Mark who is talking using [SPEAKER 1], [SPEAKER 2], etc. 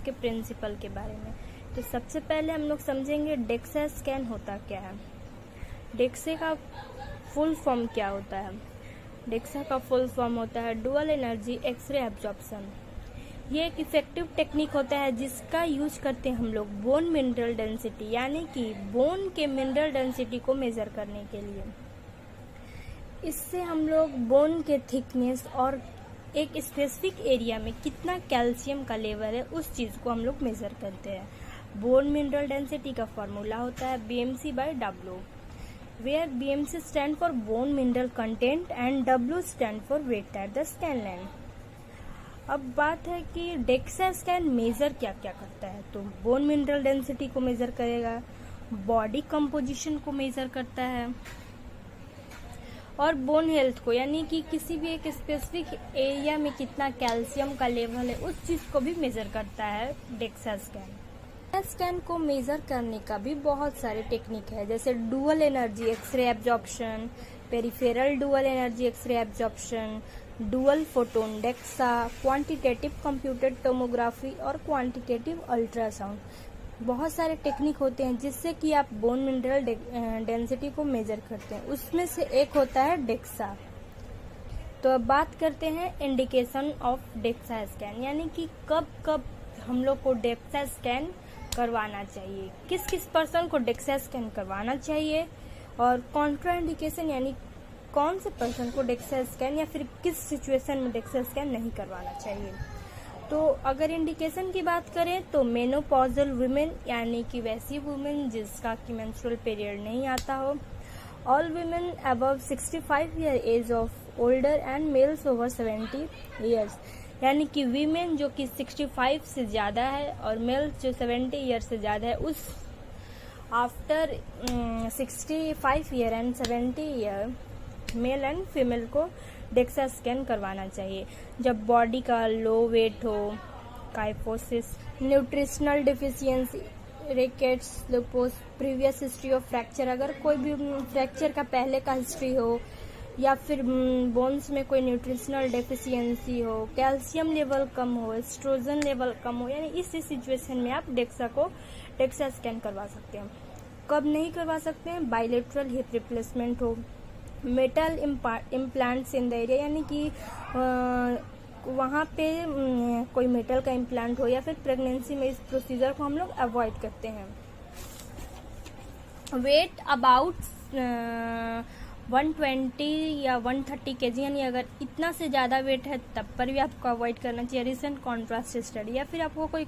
[SPEAKER 1] इसके प्रिंसिपल के बारे में। तो सबसे पहले हम लोग समझेंगे डेक्सा स्कैन होता क्या है, डेक्सा का फुल फॉर्म क्या होता है। डेक्सा का फुल फॉर्म होता है डुअल एनर्जी एक्सरे एब्जॉर्प्शन। ये एक इफेक्टिव टेक्निक होता है जिसका यूज करते हैं हम लोग बोन मिनरल डेंसिटी, यानी कि बोन के मिनरल डेंसिटी को मेजर करने के लिए। इससे हम लोग बोन के थिकनेस और एक स्पेसिफिक एरिया में कितना कैल्शियम का लेवल है उस चीज़ को हम लोग मेजर करते हैं। बोन मिनरल डेंसिटी का फॉर्मूला होता है BMC/W, where BMC stand for bone mineral content and W stand for weight at the scan line। अब बात है कि डेक्सा स्कैन मेजर क्या क्या करता है। तो बोन मिनरल डेंसिटी को मेजर करेगा, बॉडी कंपोजिशन को मेजर करता है, और बोन हेल्थ को, यानी कि किसी भी एक स्पेसिफिक एरिया में कितना कैल्शियम का लेवल है उस चीज को भी मेजर करता है डेक्सा स्कैन। स्कैन को मेजर करने का भी बहुत सारे टेक्निक है, जैसे dual energy x ray absorption, peripheral dual energy x ray absorption, dual photon DEXA, quantitative computed tomography और क्वांटिटेटिव अल्ट्रासाउंड। बहुत सारे टेक्निक होते हैं जिससे कि आप बोन मिनरल डेंसिटी को मेजर करते हैं, उसमें से एक होता है डेक्सा। तो अब बात करते हैं इंडिकेशन ऑफ डेक्सा स्कैन, यानी कि कब कब हम लोग को डेक्सा स्कैन करवाना चाहिए, किस किस पर्सन को डेक्सा स्कैन करवाना चाहिए, और कॉन्ट्राइंडिकेशन यानी कौन से पर्सन को डेक्सा स्कैन या फिर किस सिचुएशन में डेक्सा स्कैन नहीं करवाना चाहिए। तो अगर इंडिकेशन की बात करें तो मेनोपॉजल वुमेन, यानी कि वैसी वुमेन जिसका कि मेंस्ट्रुअल पीरियड नहीं आता हो, all women above 65 year age of older and males over 70 years, यानी कि वीमेन जो कि 65 से ज़्यादा है और मेल्स जो 70 ईयर से ज़्यादा है, उस after 65 year and 70 year male and female को डेक्सा स्कैन करवाना चाहिए। जब बॉडी का लो वेट हो, kyphosis, nutritional deficiency, rickets, lupus, previous history of fracture, अगर कोई भी फ्रैक्चर का पहले का हिस्ट्री हो, या फिर बोन्स में कोई न्यूट्रिशनल डेफिशिएंसी हो, कैल्शियम लेवल कम हो, एस्ट्रोजन लेवल कम हो, यानी इस सिचुएशन में आप डेक्सा स्कैन करवा सकते हैं। कब नहीं करवा सकते हैं? बायलेटरल हिप रिप्लेसमेंट हो, metal implants in the area, यानी कि वहाँ पे कोई मेटल का इम्प्लांट हो, या फिर प्रेगनेंसी में इस प्रोसीजर को हम लोग अवॉइड करते हैं। वेट अबाउट 120 या 130 kg, यानी अगर इतना से ज़्यादा वेट है तब पर भी आपको अवॉइड करना चाहिए। रिसेंट कॉन्ट्रास्ट स्टडी या फिर आपको कोई